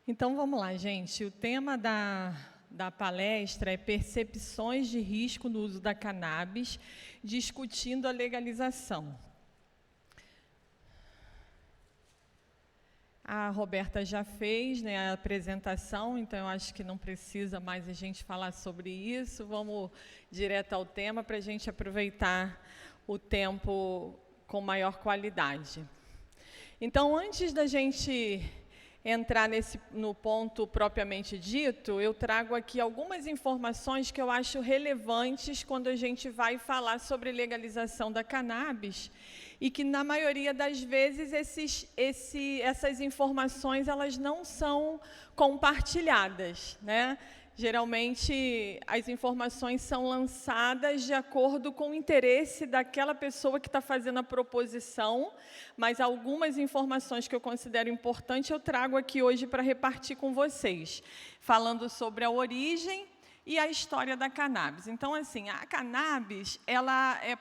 Então, vamos lá, gente. O tema da palestra é percepções de risco no uso da cannabis, discutindo a legalização. A Roberta já fez, né, a apresentação, então eu acho que não precisa mais a gente falar sobre isso. Vamos direto ao tema para a gente aproveitar o tempo com maior qualidade. Então, antes da gente entrar no ponto propriamente dito, eu trago aqui algumas informações que eu acho relevantes quando a gente vai falar sobre legalização da cannabis e que, na maioria das vezes, essas informações elas não são compartilhadas, né? Geralmente, as informações são lançadas de acordo com o interesse daquela pessoa que está fazendo a proposição, mas algumas informações que eu considero importantes eu trago aqui hoje para repartir com vocês, falando sobre a origem e a história da cannabis. Então, assim, a cannabis ela é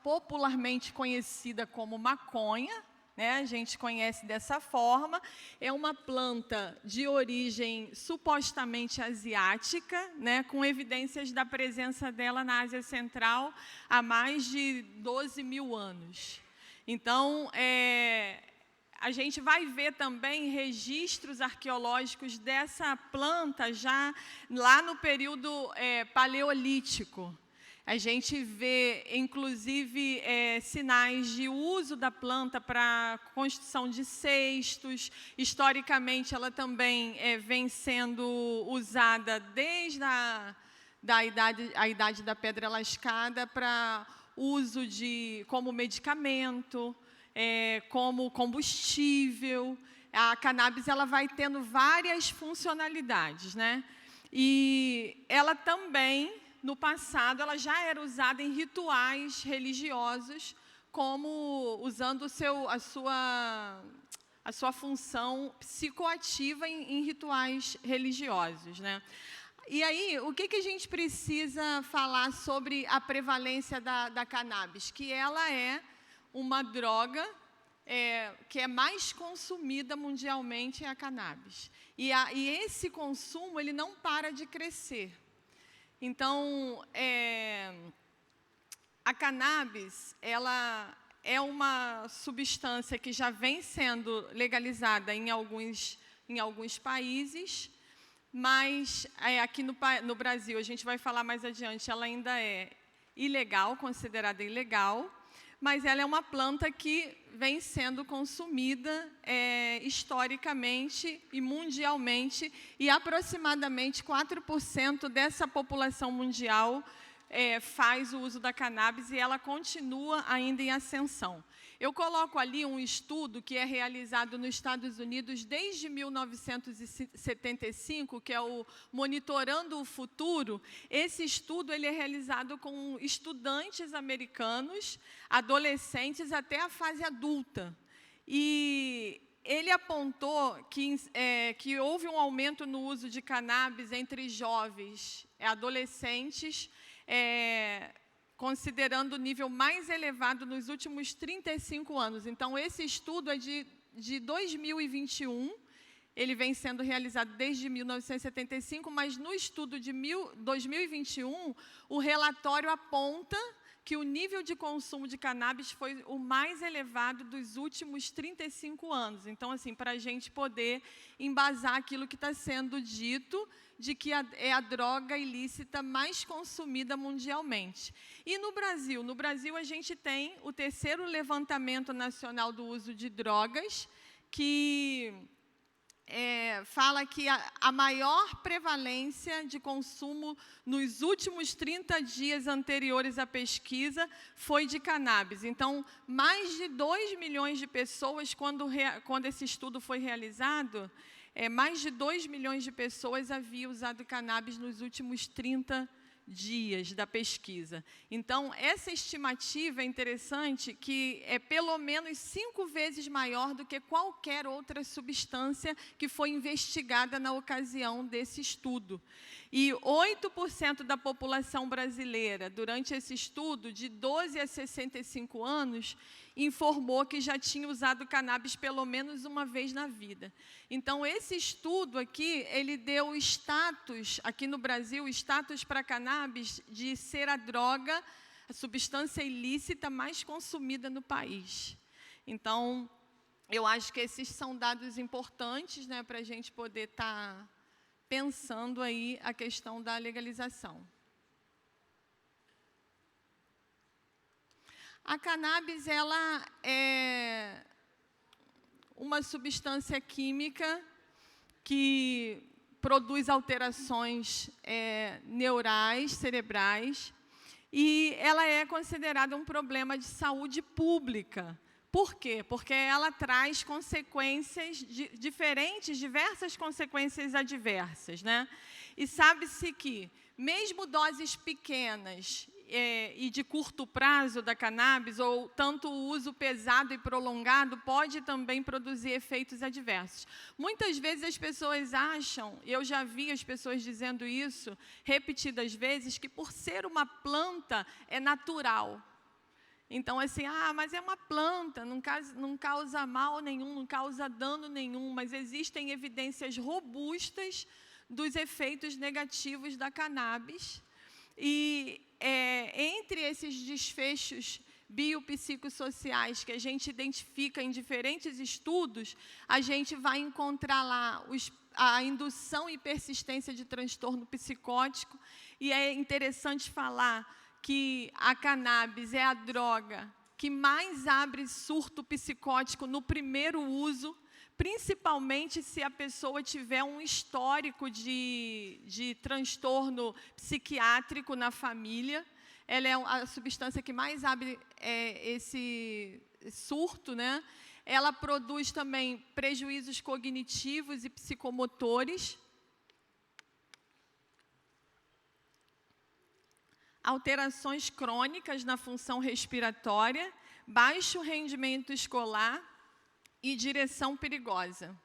popularmente conhecida como maconha, né? A gente conhece dessa forma. É uma planta de origem supostamente asiática, né? Com evidências da presença dela na Ásia Central há mais de 12 mil anos. Então, a gente vai ver também registros arqueológicos dessa planta já lá no período paleolítico. A gente vê, inclusive, sinais de uso da planta para construção de cestos. Historicamente, ela também vem sendo usada desde a idade da pedra lascada para uso como medicamento, como combustível. A cannabis ela vai tendo várias funcionalidades, né? E ela também, no passado, ela já era usada em rituais religiosos, como usando a sua função psicoativa em rituais religiosos, né? E aí, o que a gente precisa falar sobre a prevalência da cannabis? Que ela é uma droga que é mais consumida mundialmente, é a cannabis. E esse consumo ele não para de crescer. Então, a cannabis ela é uma substância que já vem sendo legalizada em alguns países, mas aqui no Brasil, a gente vai falar mais adiante, ela ainda é ilegal, considerada ilegal, mas ela é uma planta que vem sendo consumida historicamente e mundialmente, e aproximadamente 4% dessa população mundial faz o uso da cannabis e ela continua ainda em ascensão. Eu coloco ali um estudo que é realizado nos Estados Unidos desde 1975, que é o Monitorando o Futuro. Esse estudo ele é realizado com estudantes americanos, adolescentes até a fase adulta. E ele apontou que houve um aumento no uso de cannabis entre jovens, adolescentes, considerando o nível mais elevado nos últimos 35 anos. Então, esse estudo é de 2021, ele vem sendo realizado desde 1975, mas no estudo de 2021, o relatório aponta que o nível de consumo de cannabis foi o mais elevado dos últimos 35 anos. Então, assim, para a gente poder embasar aquilo que está sendo dito, de que é a droga ilícita mais consumida mundialmente. E no Brasil a gente tem o 3º levantamento nacional do uso de drogas, que fala que a maior prevalência de consumo nos últimos 30 dias anteriores à pesquisa foi de cannabis. Então, mais de 2 milhões de pessoas, quando esse estudo foi realizado, mais de 2 milhões de pessoas haviam usado cannabis nos últimos 30 dias da pesquisa. Então, essa estimativa é interessante, que é pelo menos 5 vezes maior do que qualquer outra substância que foi investigada na ocasião desse estudo. E 8% da população brasileira, durante esse estudo, de 12 a 65 anos, informou que já tinha usado cannabis pelo menos uma vez na vida. Então, esse estudo aqui, ele deu status, aqui no Brasil, status para cannabis de ser a droga, a substância ilícita mais consumida no país. Então, eu acho que esses são dados importantes, né, para a gente poder estar pensando aí a questão da legalização. A cannabis, ela é uma substância química que produz alterações neurais, cerebrais, e ela é considerada um problema de saúde pública. Por quê? Porque ela traz consequências diferentes, diversas consequências adversas, né? E sabe-se que, mesmo doses pequenas e de curto prazo da cannabis, ou tanto o uso pesado e prolongado, pode também produzir efeitos adversos. Muitas vezes as pessoas acham, eu já vi as pessoas dizendo isso repetidas vezes, que por ser uma planta é natural. Então, assim, mas é uma planta, não causa mal nenhum, não causa dano nenhum, mas existem evidências robustas dos efeitos negativos da cannabis. E entre esses desfechos biopsicossociais que a gente identifica em diferentes estudos, a gente vai encontrar lá a indução e persistência de transtorno psicótico, e é interessante falar que a cannabis é a droga que mais abre surto psicótico no primeiro uso, principalmente se a pessoa tiver um histórico de transtorno psiquiátrico na família. Ela é a substância que mais abre esse surto, né? Ela produz também prejuízos cognitivos e psicomotores, alterações crônicas na função respiratória, baixo rendimento escolar e direção perigosa.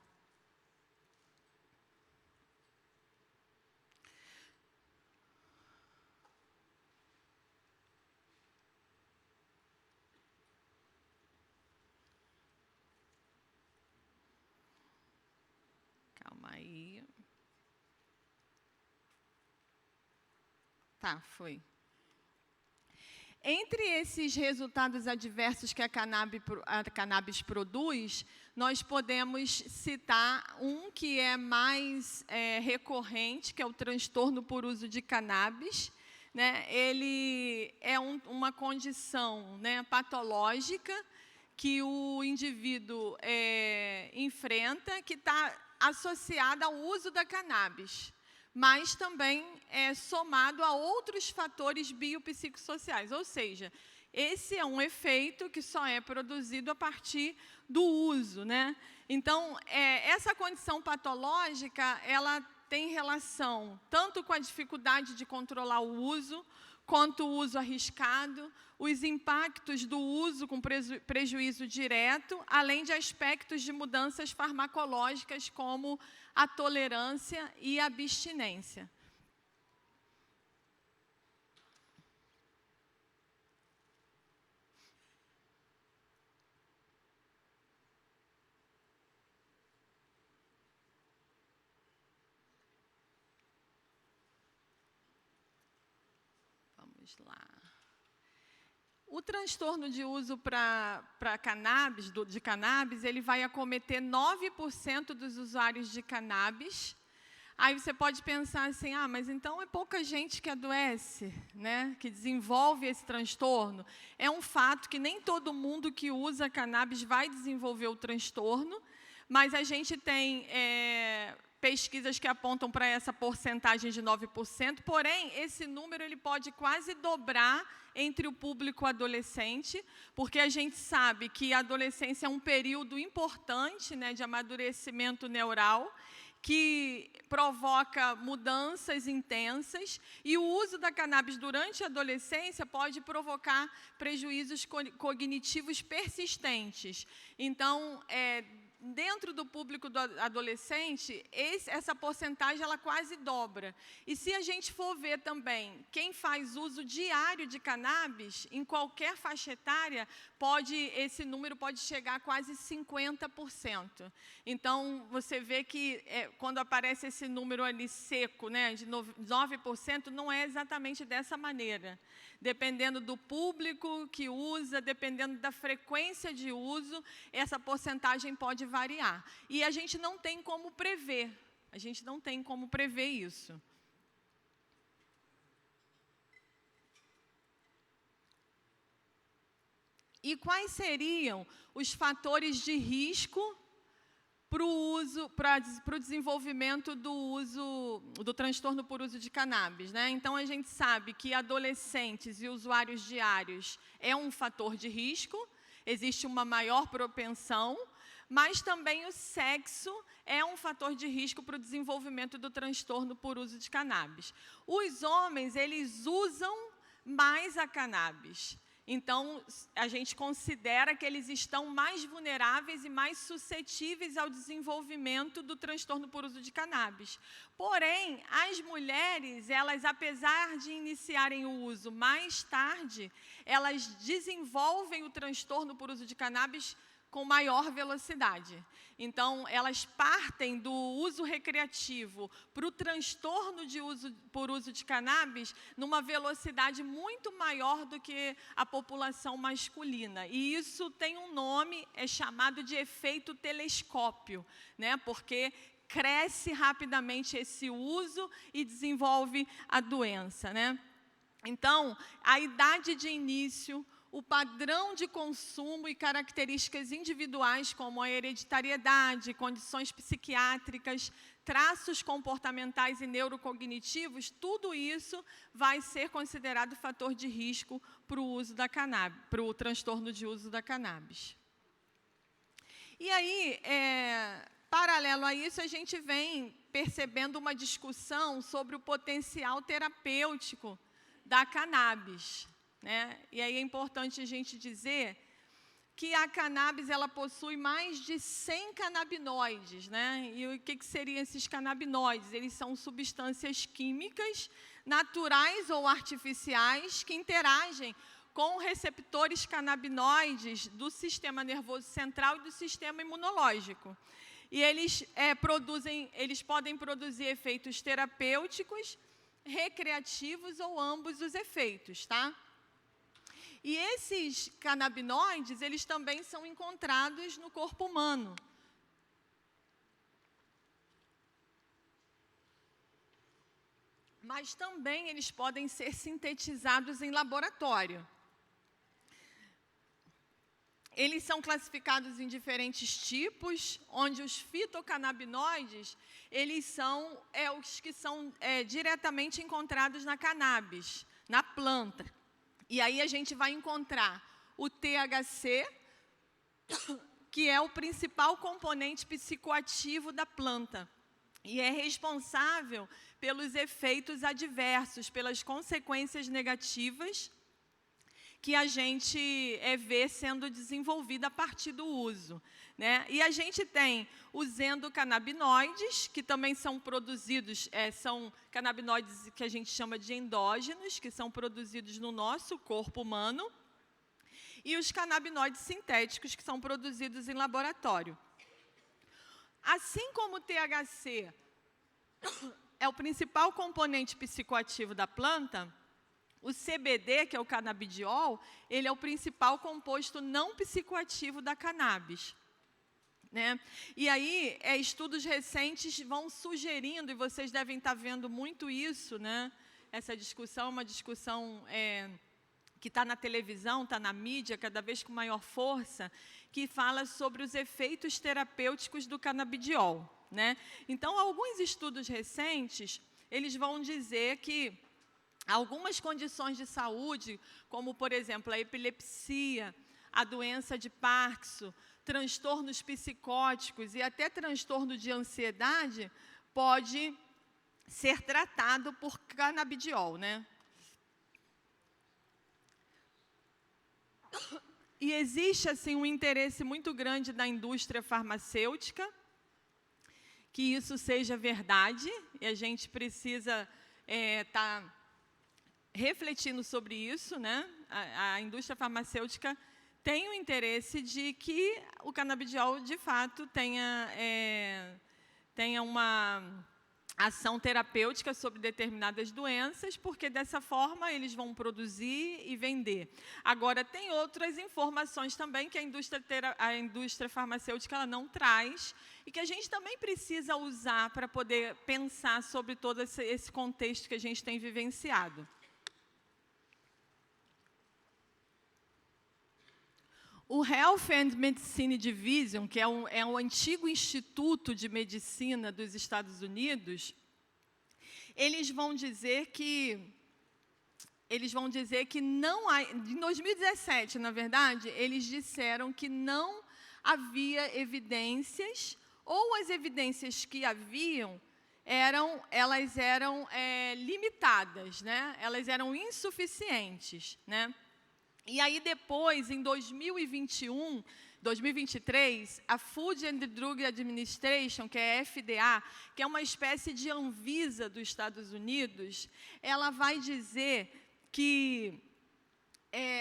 Calma aí. Tá, foi. Entre esses resultados adversos que a cannabis produz, nós podemos citar um que é mais recorrente, que é o transtorno por uso de cannabis, né? Ele é uma condição, né, patológica que o indivíduo enfrenta, que está associada ao uso da cannabis, mas também é somado a outros fatores biopsicossociais, ou seja, esse é um efeito que só é produzido a partir do uso, né? Então, essa condição patológica, ela tem relação tanto com a dificuldade de controlar o uso, quanto o uso arriscado, os impactos do uso com prejuízo direto, além de aspectos de mudanças farmacológicas como a tolerância e a abstinência. Vamos lá. O transtorno de uso para cannabis, de cannabis, ele vai acometer 9% dos usuários de cannabis. Aí você pode pensar assim, mas então é pouca gente que adoece, né, que desenvolve esse transtorno. É um fato que nem todo mundo que usa cannabis vai desenvolver o transtorno, mas a gente tem pesquisas que apontam para essa porcentagem de 9%, porém, esse número ele pode quase dobrar entre o público adolescente, porque a gente sabe que a adolescência é um período importante, né, de amadurecimento neural, que provoca mudanças intensas, e o uso da cannabis durante a adolescência pode provocar prejuízos cognitivos persistentes. Então, dentro do público do adolescente, essa porcentagem ela quase dobra. E se a gente for ver também quem faz uso diário de cannabis, em qualquer faixa etária, esse número pode chegar a quase 50%. Então, você vê que quando aparece esse número ali seco, né, de 9%, não é exatamente dessa maneira. Dependendo do público que usa, dependendo da frequência de uso, essa porcentagem pode variar. E a gente não tem como prever. A gente não tem como prever isso. E quais seriam os fatores de risco para o desenvolvimento do transtorno por uso de cannabis, né? Então, a gente sabe que adolescentes e usuários diários é um fator de risco, existe uma maior propensão, mas também o sexo é um fator de risco para o desenvolvimento do transtorno por uso de cannabis. Os homens, eles usam mais a cannabis. Então, a gente considera que eles estão mais vulneráveis e mais suscetíveis ao desenvolvimento do transtorno por uso de cannabis. Porém, as mulheres, elas, apesar de iniciarem o uso mais tarde, elas desenvolvem o transtorno por uso de cannabis com maior velocidade. Então, elas partem do uso recreativo para o transtorno por uso de cannabis numa velocidade muito maior do que a população masculina. E isso tem um nome, é chamado de efeito telescópio, né? Porque cresce rapidamente esse uso e desenvolve a doença, né? Então, a idade de início, o padrão de consumo e características individuais, como a hereditariedade, condições psiquiátricas, traços comportamentais e neurocognitivos, tudo isso vai ser considerado fator de risco para o uso da cannabis, para o transtorno de uso da cannabis. E aí, paralelo a isso, a gente vem percebendo uma discussão sobre o potencial terapêutico da cannabis, né? E aí é importante a gente dizer que a cannabis ela possui mais de 100 canabinoides, né? E o que seriam esses canabinoides? Eles são substâncias químicas, naturais ou artificiais, que interagem com receptores canabinoides do sistema nervoso central e do sistema imunológico. E eles podem produzir efeitos terapêuticos, recreativos ou ambos os efeitos, tá? E esses canabinoides, eles também são encontrados no corpo humano. Mas também eles podem ser sintetizados em laboratório. Eles são classificados em diferentes tipos, onde os fitocannabinoides, eles são os que são diretamente encontrados na cannabis, na planta. E aí a gente vai encontrar o THC, que é o principal componente psicoativo da planta. E é responsável pelos efeitos adversos, pelas consequências negativas que a gente vê sendo desenvolvida a partir do uso, né? E a gente tem os endocannabinoides, que também são produzidos, são canabinoides que a gente chama de endógenos, que são produzidos no nosso corpo humano, e os canabinoides sintéticos, que são produzidos em laboratório. Assim como o THC é o principal componente psicoativo da planta, o CBD, que é o canabidiol, ele é o principal composto não psicoativo da cannabis, né? E aí, estudos recentes vão sugerindo, e vocês devem estar vendo muito isso, né? Essa discussão é uma discussão que está na televisão, está na mídia, cada vez com maior força, que fala sobre os efeitos terapêuticos do canabidiol, né? Então, alguns estudos recentes, eles vão dizer que algumas condições de saúde, como, por exemplo, a epilepsia, a doença de Parkinson, transtornos psicóticos e até transtorno de ansiedade, pode ser tratado por canabidiol, né? E existe, assim, um interesse muito grande da indústria farmacêutica que isso seja verdade, e a gente precisa refletindo sobre isso, né? A indústria farmacêutica tem o interesse de que o canabidiol, de fato, tenha uma ação terapêutica sobre determinadas doenças, porque dessa forma eles vão produzir e vender. Agora, tem outras informações também que a indústria farmacêutica ela não traz e que a gente também precisa usar para poder pensar sobre todo esse contexto que a gente tem vivenciado. O Health and Medicine Division, que é um antigo instituto de medicina dos Estados Unidos, eles vão dizer que não há, em 2017, na verdade, eles disseram que não havia evidências, ou as evidências que haviam, elas eram limitadas, né? Elas eram insuficientes, né? E aí depois, em 2023, a Food and Drug Administration, que é a FDA, que é uma espécie de Anvisa dos Estados Unidos, ela vai dizer que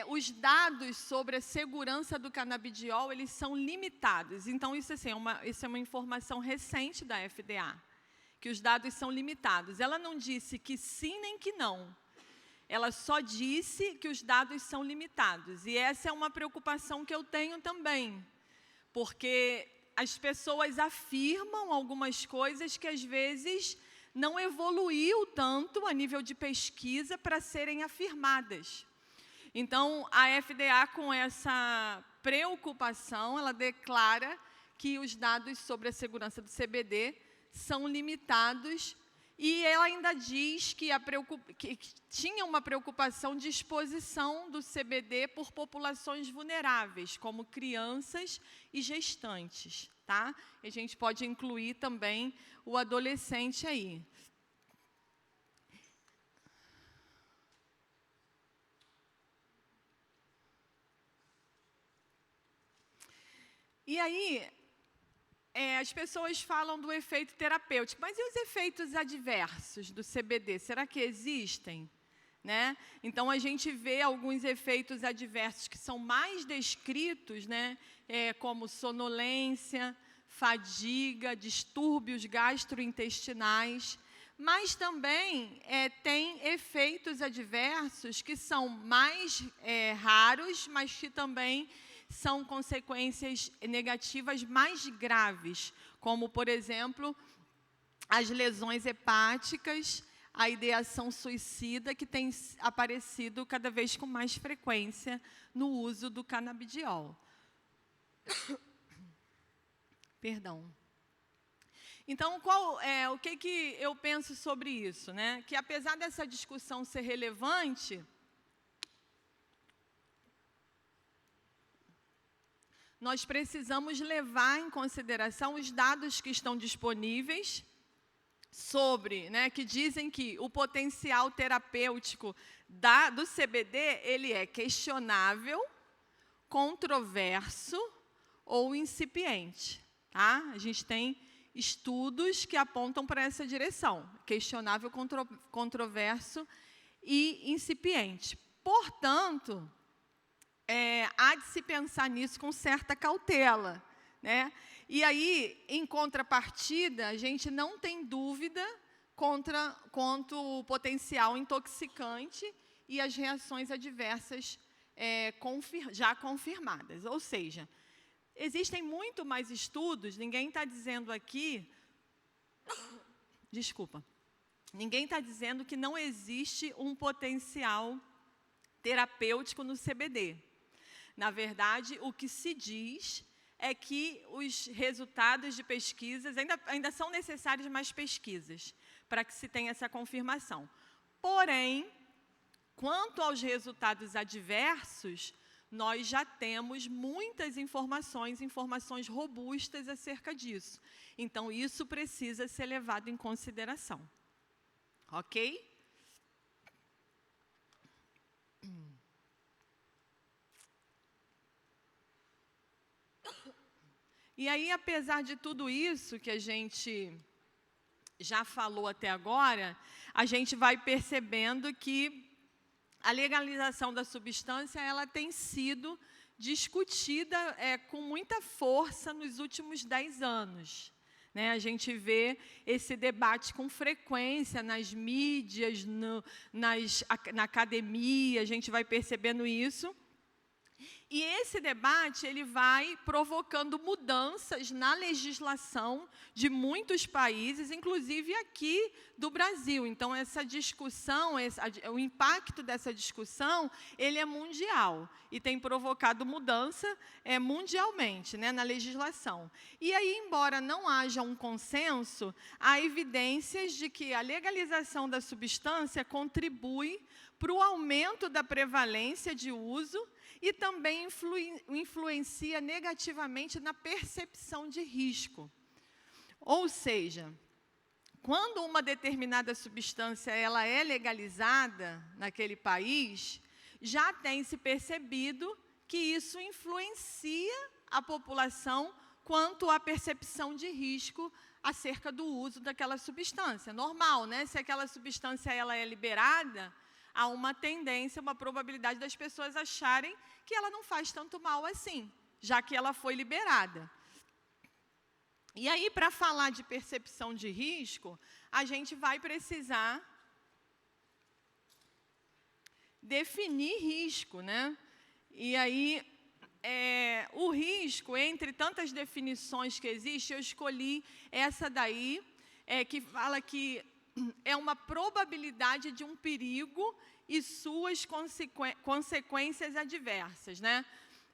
os dados sobre a segurança do canabidiol, eles são limitados. Então, isso é uma informação recente da FDA, que os dados são limitados. Ela não disse que sim nem que não. Ela só disse que os dados são limitados. E essa é uma preocupação que eu tenho também, porque as pessoas afirmam algumas coisas que, às vezes, não evoluiu tanto a nível de pesquisa para serem afirmadas. Então, a FDA, com essa preocupação, ela declara que os dados sobre a segurança do CBD são limitados. E ela ainda diz que tinha uma preocupação de exposição do CBD por populações vulneráveis, como crianças e gestantes, tá? E a gente pode incluir também o adolescente aí. E aí, as pessoas falam do efeito terapêutico, mas e os efeitos adversos do CBD? Será que existem? Né? Então, a gente vê alguns efeitos adversos que são mais descritos, né? Como sonolência, fadiga, distúrbios gastrointestinais, mas também tem efeitos adversos que são mais raros, mas que também são consequências negativas mais graves, como, por exemplo, as lesões hepáticas, a ideação suicida, que tem aparecido cada vez com mais frequência no uso do canabidiol. Perdão. Então, o que eu penso sobre isso, né? Que, apesar dessa discussão ser relevante, nós precisamos levar em consideração os dados que estão disponíveis sobre, né, que dizem que o potencial terapêutico do CBD, ele é questionável, controverso ou incipiente. Tá? A gente tem estudos que apontam para essa direção, questionável, controverso e incipiente. Portanto, há de se pensar nisso com certa cautela, né? E aí, em contrapartida, a gente não tem dúvida quanto o potencial intoxicante e as reações adversas já confirmadas. Ou seja, existem muito mais estudos, ninguém está dizendo aqui, desculpa, ninguém está dizendo que não existe um potencial terapêutico no CBD. Na verdade, o que se diz é que os resultados de pesquisas, ainda são necessárias mais pesquisas para que se tenha essa confirmação. Porém, quanto aos resultados adversos, nós já temos muitas informações robustas acerca disso. Então, isso precisa ser levado em consideração. Ok? E aí, apesar de tudo isso que a gente já falou até agora, a gente vai percebendo que a legalização da substância ela tem sido discutida com muita força nos últimos 10 anos. Né? A gente vê esse debate com frequência nas mídias, na academia, a gente vai percebendo isso. E esse debate ele vai provocando mudanças na legislação de muitos países, inclusive aqui do Brasil. Então, essa discussão, o impacto dessa discussão, ele é mundial e tem provocado mudança mundialmente, né, na legislação. E aí, embora não haja um consenso, há evidências de que a legalização da substância contribui para o aumento da prevalência de uso e também influencia negativamente na percepção de risco. Ou seja, quando uma determinada substância ela é legalizada naquele país, já tem se percebido que isso influencia a população quanto à percepção de risco acerca do uso daquela substância. Normal, né? Se aquela substância ela é liberada, há uma tendência, uma probabilidade das pessoas acharem que ela não faz tanto mal assim, já que ela foi liberada. E aí, para falar de percepção de risco, a gente vai precisar definir risco, né? E aí, o risco, entre tantas definições que existem, eu escolhi essa daí, que fala que é uma probabilidade de um perigo e suas consequências adversas, né?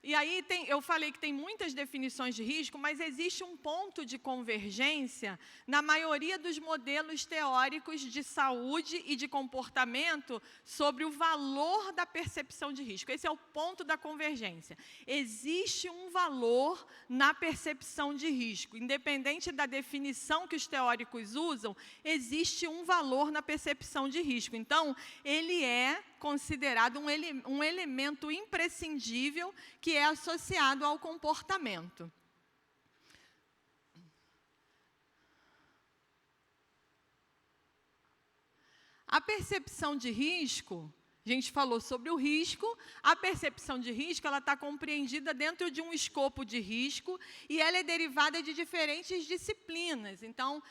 E aí eu falei que tem muitas definições de risco, mas existe um ponto de convergência na maioria dos modelos teóricos de saúde e de comportamento sobre o valor da percepção de risco. Esse é o ponto da convergência. Existe um valor na percepção de risco. Independente da definição que os teóricos usam, existe um valor na percepção de risco. Então, ele é considerado um elemento imprescindível que é associado ao comportamento. A percepção de risco, a gente falou sobre o risco, a percepção de risco ela está compreendida dentro de um escopo de risco e ela é derivada de diferentes disciplinas. Então,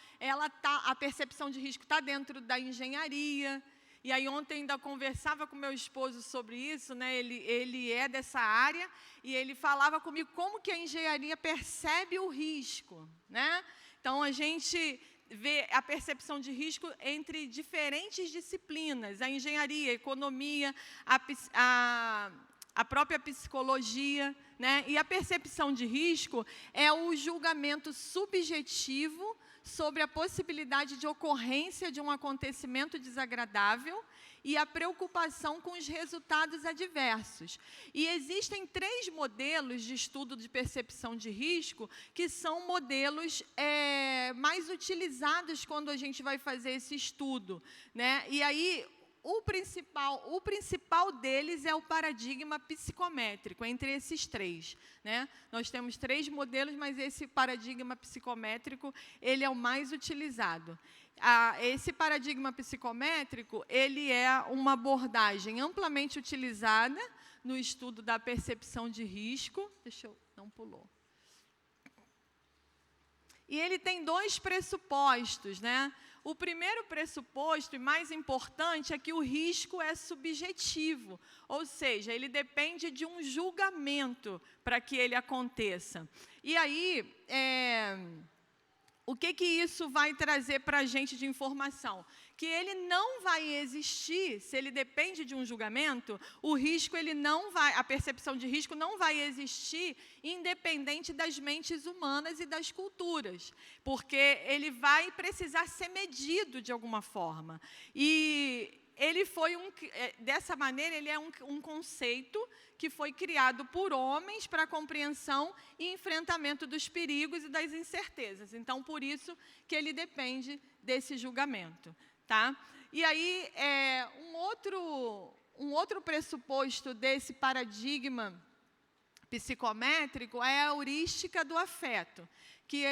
a percepção de risco está dentro da engenharia. E aí ontem ainda conversava com meu esposo sobre isso, né? Ele é dessa área e ele falava comigo como que a engenharia percebe o risco, né? Então, a gente vê a percepção de risco entre diferentes disciplinas, a engenharia, a economia, a própria psicologia, né? E a percepção de risco é o julgamento subjetivo sobre a possibilidade de ocorrência de um acontecimento desagradável e a preocupação com os resultados adversos. E existem 3 modelos de estudo de percepção de risco que são modelos mais utilizados quando a gente vai fazer esse estudo, né? E aí, o principal deles é o paradigma psicométrico, entre esses 3. Né? Nós temos 3 modelos, mas esse paradigma psicométrico ele é o mais utilizado. Esse paradigma psicométrico ele é uma abordagem amplamente utilizada no estudo da percepção de risco. Deixa eu... não pulou. E ele tem 2 pressupostos, né? O primeiro pressuposto, e mais importante, é que o risco é subjetivo, ou seja, ele depende de um julgamento para que ele aconteça. E aí, o que isso vai trazer para a gente de informação? Que ele não vai existir, se ele depende de um julgamento, o risco a percepção de risco não vai existir independente das mentes humanas e das culturas, porque ele vai precisar ser medido de alguma forma. E ele foi dessa maneira, ele é um conceito que foi criado por homens para a compreensão e enfrentamento dos perigos e das incertezas. Então, por isso que ele depende desse julgamento. Tá? E aí, um outro pressuposto desse paradigma psicométrico é a heurística do afeto, que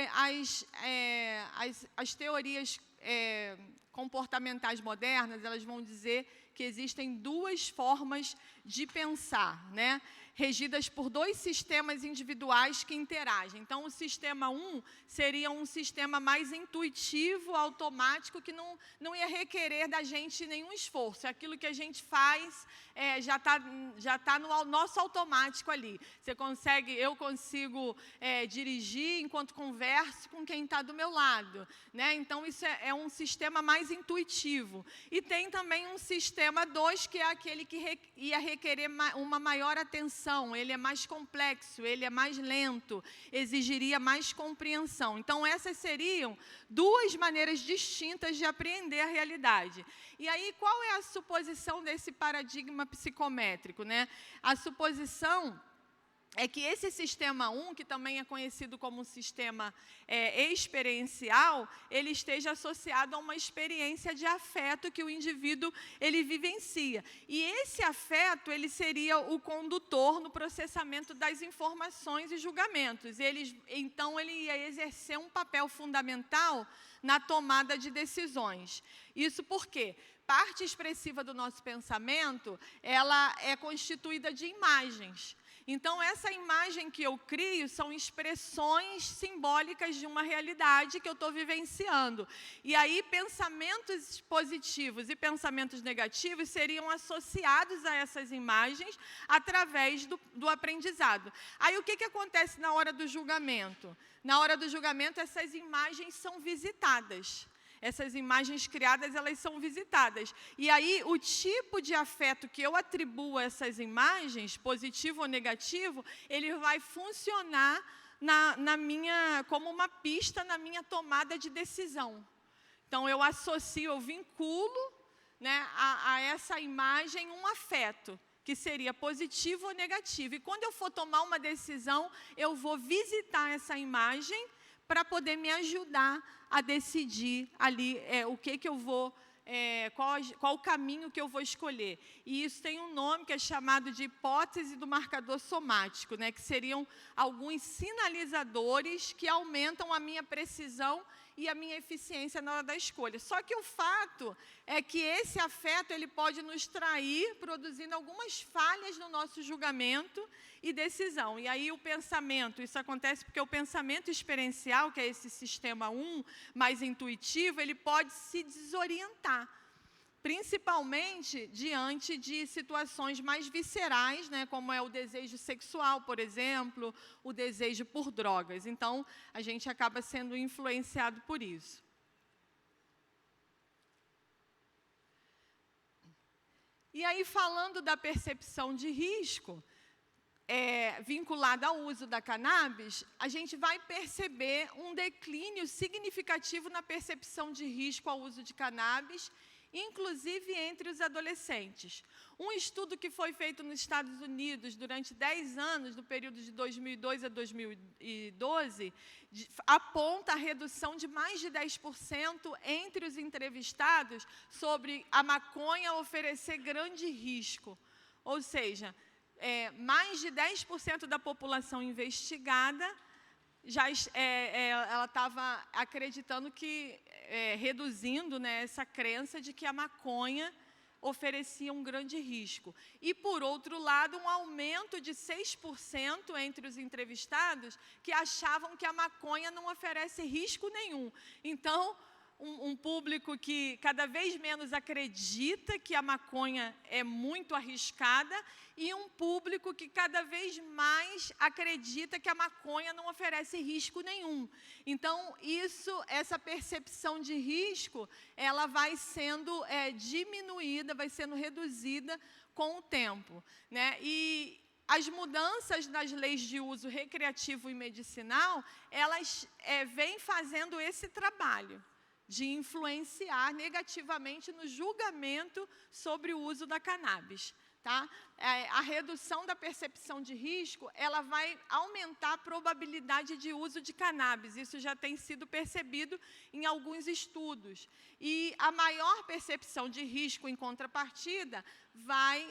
as teorias comportamentais modernas elas vão dizer que existem 2 formas de pensar, né? regidas por dois sistemas individuais que interagem. Então, o sistema 1 seria um sistema mais intuitivo, automático, que não ia requerer da gente nenhum esforço. Aquilo que a gente faz já tá no nosso automático ali. Eu consigo dirigir enquanto converso com quem está do meu lado, né? Então, isso é um sistema mais intuitivo. E tem também um sistema 2, que é aquele que ia requerer uma maior atenção. Ele é mais complexo, ele é mais lento, exigiria mais compreensão. Então, essas seriam duas maneiras distintas de apreender a realidade. E aí, qual é a suposição desse paradigma psicométrico, né? A suposição é que esse sistema 1, que também é conhecido como sistema experiencial, ele esteja associado a uma experiência de afeto que o indivíduo ele vivencia. E esse afeto ele seria o condutor no processamento das informações e julgamentos. Então, ele ia exercer um papel fundamental na tomada de decisões. Isso porque parte expressiva do nosso pensamento ela é constituída de imagens. Então, essa imagem que eu crio são expressões simbólicas de uma realidade que eu estou vivenciando. E aí, pensamentos positivos e pensamentos negativos seriam associados a essas imagens através do aprendizado. Aí, o que acontece na hora do julgamento? Na hora do julgamento, essas imagens são visitadas. Essas imagens criadas, elas são visitadas. E aí, o tipo de afeto que eu atribuo a essas imagens, positivo ou negativo, ele vai funcionar como uma pista na minha tomada de decisão. Então, eu associo, eu vinculo, né, a essa imagem um afeto, que seria positivo ou negativo. E quando eu for tomar uma decisão, eu vou visitar essa imagem para poder me ajudar a decidir ali o que eu vou, qual o caminho que eu vou escolher. E isso tem um nome que é chamado de hipótese do marcador somático, né, que seriam alguns sinalizadores que aumentam a minha precisão e a minha eficiência na hora da escolha. Só que o fato é que esse afeto ele pode nos trair, produzindo algumas falhas no nosso julgamento e decisão. E aí o pensamento, isso acontece porque o pensamento experiencial, que é esse sistema 1, mais intuitivo, ele pode se desorientar, principalmente diante de situações mais viscerais, né, como é o desejo sexual, por exemplo, o desejo por drogas. Então, a gente acaba sendo influenciado por isso. E aí, falando da percepção de risco, vinculada ao uso da cannabis, a gente vai perceber um declínio significativo na percepção de risco ao uso de cannabis, inclusive entre os adolescentes. Um estudo que foi feito nos Estados Unidos durante 10 anos, no período de 2002 a 2012, aponta a redução de mais de 10% entre os entrevistados sobre a maconha oferecer grande risco. Ou seja, mais de 10% da população investigada ela estava acreditando que, reduzindo, né, essa crença de que a maconha oferecia um grande risco. E, por outro lado, um aumento de 6% entre os entrevistados que achavam que a maconha não oferece risco nenhum. Então, um público que cada vez menos acredita que a maconha é muito arriscada e um público que cada vez mais acredita que a maconha não oferece risco nenhum. Então, essa percepção de risco, ela vai sendo diminuída, vai sendo reduzida com o tempo, né? E as mudanças nas leis de uso recreativo e medicinal, elas vêm fazendo esse trabalho de influenciar negativamente no julgamento sobre o uso da cannabis. Tá? A redução da percepção de risco, ela vai aumentar a probabilidade de uso de cannabis. Isso já tem sido percebido em alguns estudos. E a maior percepção de risco, em contrapartida, vai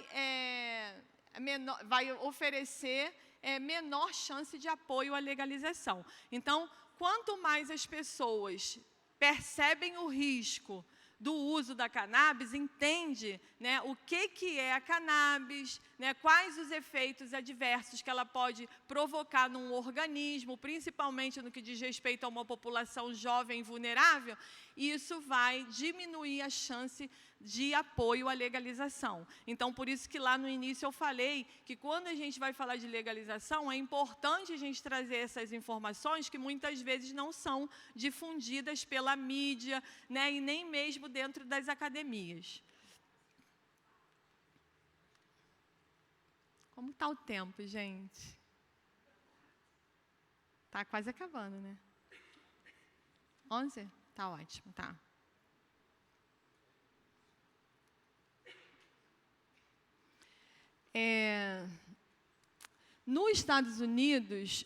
oferecer menor chance de apoio à legalização. Então, quanto mais as pessoas percebem o risco do uso da cannabis entende, né, o que é a cannabis, né, quais os efeitos adversos que ela pode provocar num organismo, principalmente no que diz respeito a uma população jovem e vulnerável, isso vai diminuir a chance de apoio à legalização. Então, por isso que lá no início eu falei que quando a gente vai falar de legalização, é importante a gente trazer essas informações que muitas vezes não são difundidas pela mídia, né, e nem mesmo dentro das academias. Como está o tempo, gente? Está quase acabando, né? 11? Está ótimo, tá. Nos Estados Unidos,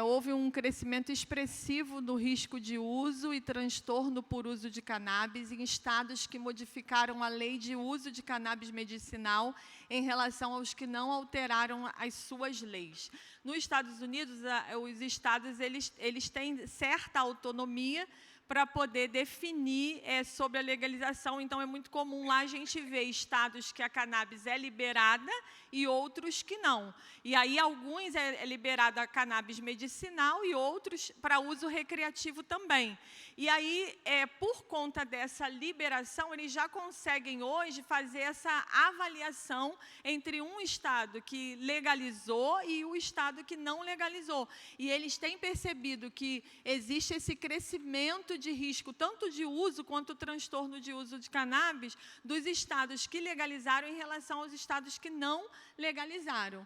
houve um crescimento expressivo no risco de uso e transtorno por uso de cannabis em estados que modificaram a lei de uso de cannabis medicinal em relação aos que não alteraram as suas leis. Nos Estados Unidos, os estados eles têm certa autonomia para poder definir sobre a legalização. Então, é muito comum lá a gente ver estados que a cannabis é liberada e outros que não. E aí, alguns é liberada a cannabis medicinal e outros para uso recreativo também. E aí, por conta dessa liberação, eles já conseguem hoje fazer essa avaliação entre um estado que legalizou e o estado que não legalizou. E eles têm percebido que existe esse crescimento de risco, tanto de uso quanto transtorno de uso de cannabis, dos estados que legalizaram em relação aos estados que não legalizaram.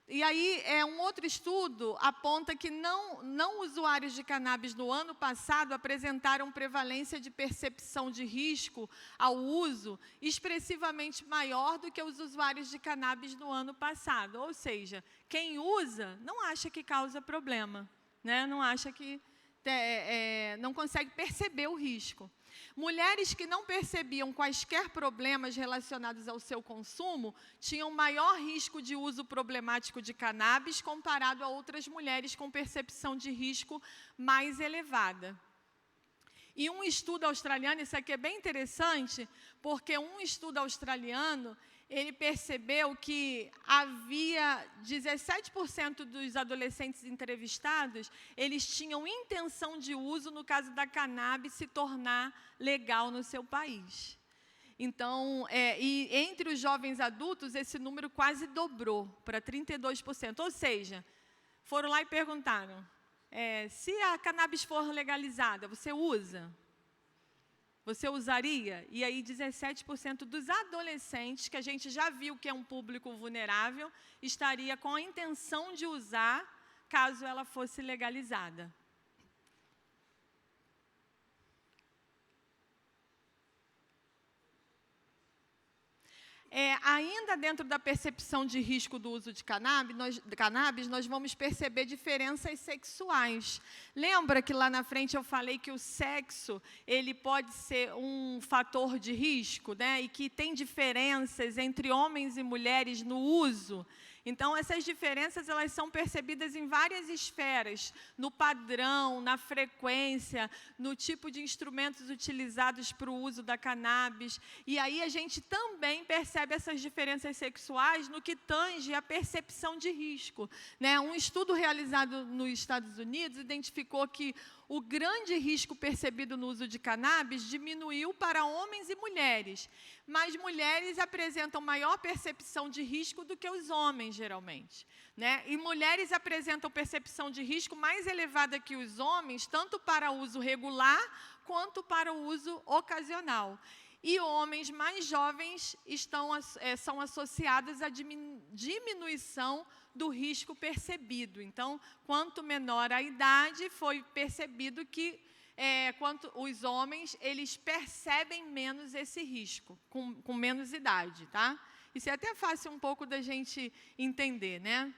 E aí, um outro estudo aponta que não usuários de cannabis no ano passado apresentaram prevalência de percepção de risco ao uso expressivamente maior do que os usuários de cannabis no ano passado. Ou seja, quem usa não acha que causa problema, né? Não acha que não consegue perceber o risco. Mulheres que não percebiam quaisquer problemas relacionados ao seu consumo tinham maior risco de uso problemático de cannabis comparado a outras mulheres com percepção de risco mais elevada. E um estudo australiano, isso aqui é bem interessante, porque um estudo australiano, ele percebeu que havia 17% dos adolescentes entrevistados, eles tinham intenção de uso no caso da cannabis se tornar legal no seu país. Então, e entre os jovens adultos, esse número quase dobrou para 32%. Ou seja, foram lá e perguntaram, se a cannabis for legalizada, você usa? Você usaria? E aí 17% dos adolescentes, que a gente já viu que é um público vulnerável, estaria com a intenção de usar caso ela fosse legalizada. Ainda dentro da percepção de risco do uso de cannabis, nós vamos perceber diferenças sexuais. Lembra que lá na frente eu falei que o sexo ele pode ser um fator de risco, né? E que tem diferenças entre homens e mulheres no uso? Então, essas diferenças elas são percebidas em várias esferas, no padrão, na frequência, no tipo de instrumentos utilizados para o uso da cannabis. E aí a gente também percebe essas diferenças sexuais no que tange a percepção de risco, né? Um estudo realizado nos Estados Unidos identificou que o grande risco percebido no uso de cannabis diminuiu para homens e mulheres, mas mulheres apresentam maior percepção de risco do que os homens, geralmente, né? E mulheres apresentam percepção de risco mais elevada que os homens, tanto para uso regular quanto para o uso ocasional. E homens mais jovens são associados à diminuição do risco percebido. Então, quanto menor a idade, foi percebido que quanto os homens, eles percebem menos esse risco, com menos idade, tá? Isso é até fácil um pouco da gente entender, né?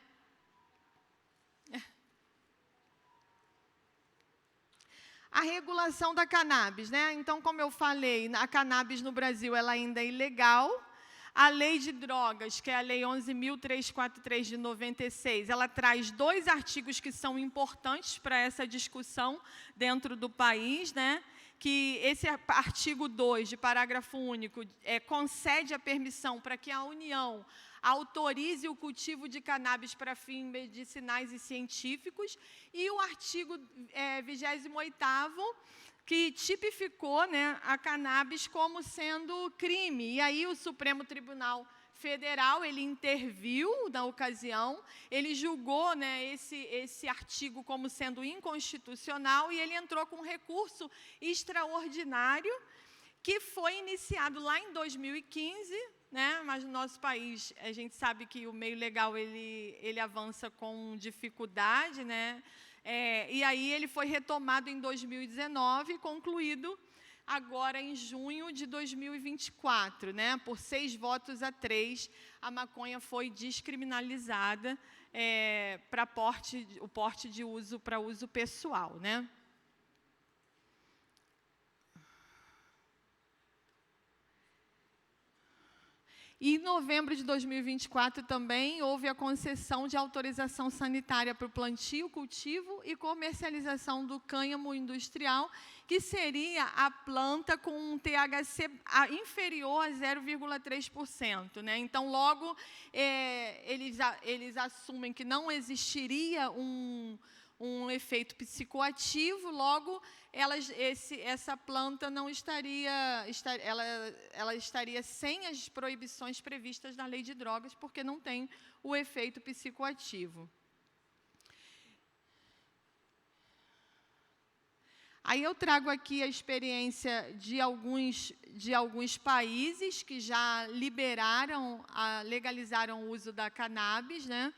A regulação da cannabis, né? Então, como eu falei, a cannabis no Brasil ela ainda é ilegal. A lei de drogas, que é a lei 11.343 de 96, ela traz 2 artigos que são importantes para essa discussão dentro do país, né? que esse artigo 2 de parágrafo único concede a permissão para que a União autorize o cultivo de cannabis para fins medicinais e científicos, e o artigo 28º, que tipificou, né, a cannabis como sendo crime. E aí o Supremo Tribunal Federal, ele interviu na ocasião, ele julgou, né, esse artigo como sendo inconstitucional, e ele entrou com um recurso extraordinário, que foi iniciado lá em 2015, né, mas no nosso país, a gente sabe que o meio legal ele avança com dificuldade, né, e aí ele foi retomado em 2019 e concluído agora em junho de 2024, né, por 6-3, a maconha foi descriminalizada para o porte de uso para uso pessoal, né? E em novembro de 2024 também houve a concessão de autorização sanitária para o plantio, cultivo e comercialização do cânhamo industrial, que seria a planta com um THC inferior a 0,3%. Né? Então, logo, eles assumem que não existiria um efeito psicoativo, logo essa planta não ela estaria sem as proibições previstas na lei de drogas, porque não tem o efeito psicoativo. Aí eu trago aqui a experiência de alguns países que já legalizaram o uso da cannabis, né?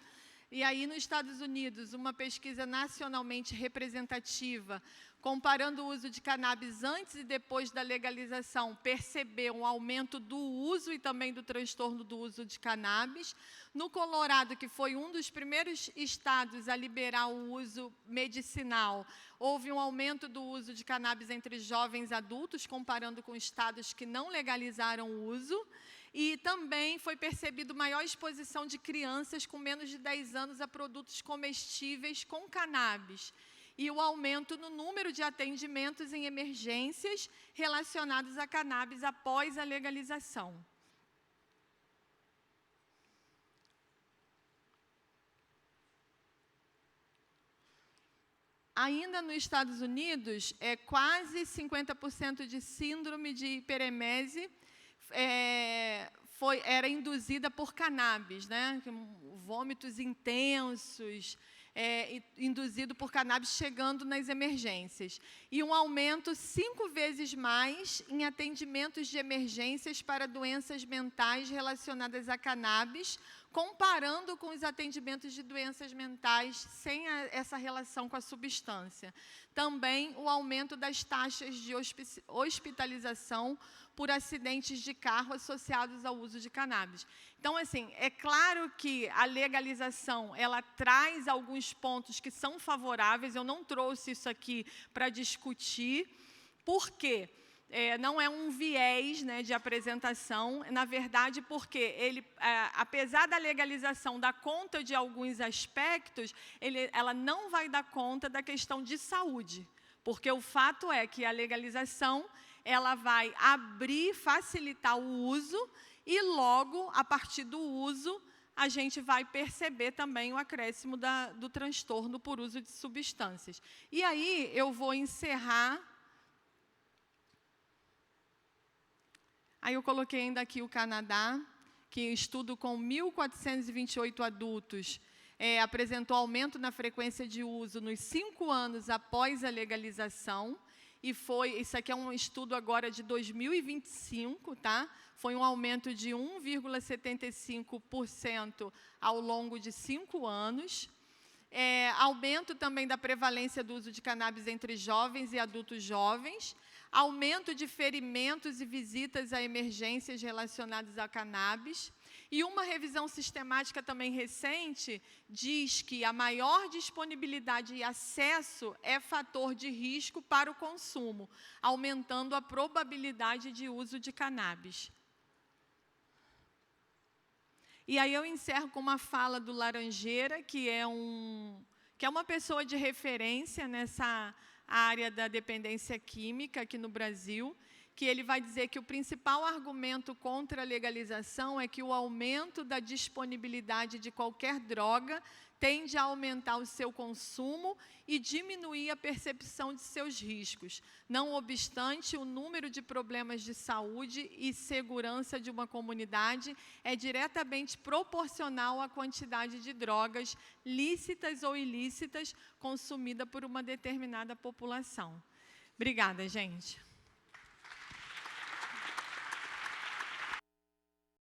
E aí, nos Estados Unidos, uma pesquisa nacionalmente representativa, comparando o uso de cannabis antes e depois da legalização, percebeu um aumento do uso e também do transtorno do uso de cannabis. No Colorado, que foi um dos primeiros estados a liberar o uso medicinal, houve um aumento do uso de cannabis entre jovens adultos, comparando com estados que não legalizaram o uso. E também foi percebido maior exposição de crianças com menos de 10 anos a produtos comestíveis com cannabis. E o aumento no número de atendimentos em emergências relacionados a cannabis após a legalização. Ainda nos Estados Unidos, quase 50% de síndrome de hiperemese era induzida por cannabis, né? Vômitos intensos, induzido por cannabis chegando nas emergências. E um aumento 5 vezes mais em atendimentos de emergências para doenças mentais relacionadas a cannabis, comparando com os atendimentos de doenças mentais sem essa relação com a substância. Também o aumento das taxas de hospitalização por acidentes de carro associados ao uso de cannabis. Então, assim, é claro que a legalização, ela traz alguns pontos que são favoráveis, eu não trouxe isso aqui para discutir, por quê? Não é um viés, né, de apresentação, na verdade, porque apesar da legalização dar conta de alguns aspectos, ela não vai dar conta da questão de saúde, porque o fato é que a legalização ela vai facilitar o uso e logo, a partir do uso, a gente vai perceber também o acréscimo do transtorno por uso de substâncias. E aí eu vou encerrar. Aí eu coloquei ainda aqui o Canadá, que estudo com 1.428 adultos apresentou aumento na frequência de uso nos 5 anos após a legalização. E isso aqui é um estudo agora de 2025, tá? Foi um aumento de 1,75% ao longo de 5 anos. Aumento também da prevalência do uso de cannabis entre jovens e adultos jovens. Aumento de ferimentos e visitas a emergências relacionadas a cannabis. E uma revisão sistemática também recente diz que a maior disponibilidade e acesso é fator de risco para o consumo, aumentando a probabilidade de uso de cannabis. E aí eu encerro com uma fala do Laranjeira, que é uma pessoa de referência nessa a área da dependência química aqui no Brasil, que ele vai dizer que o principal argumento contra a legalização é que o aumento da disponibilidade de qualquer droga tende a aumentar o seu consumo e diminuir a percepção de seus riscos. Não obstante, o número de problemas de saúde e segurança de uma comunidade é diretamente proporcional à quantidade de drogas, lícitas ou ilícitas, consumida por uma determinada população. Obrigada, gente.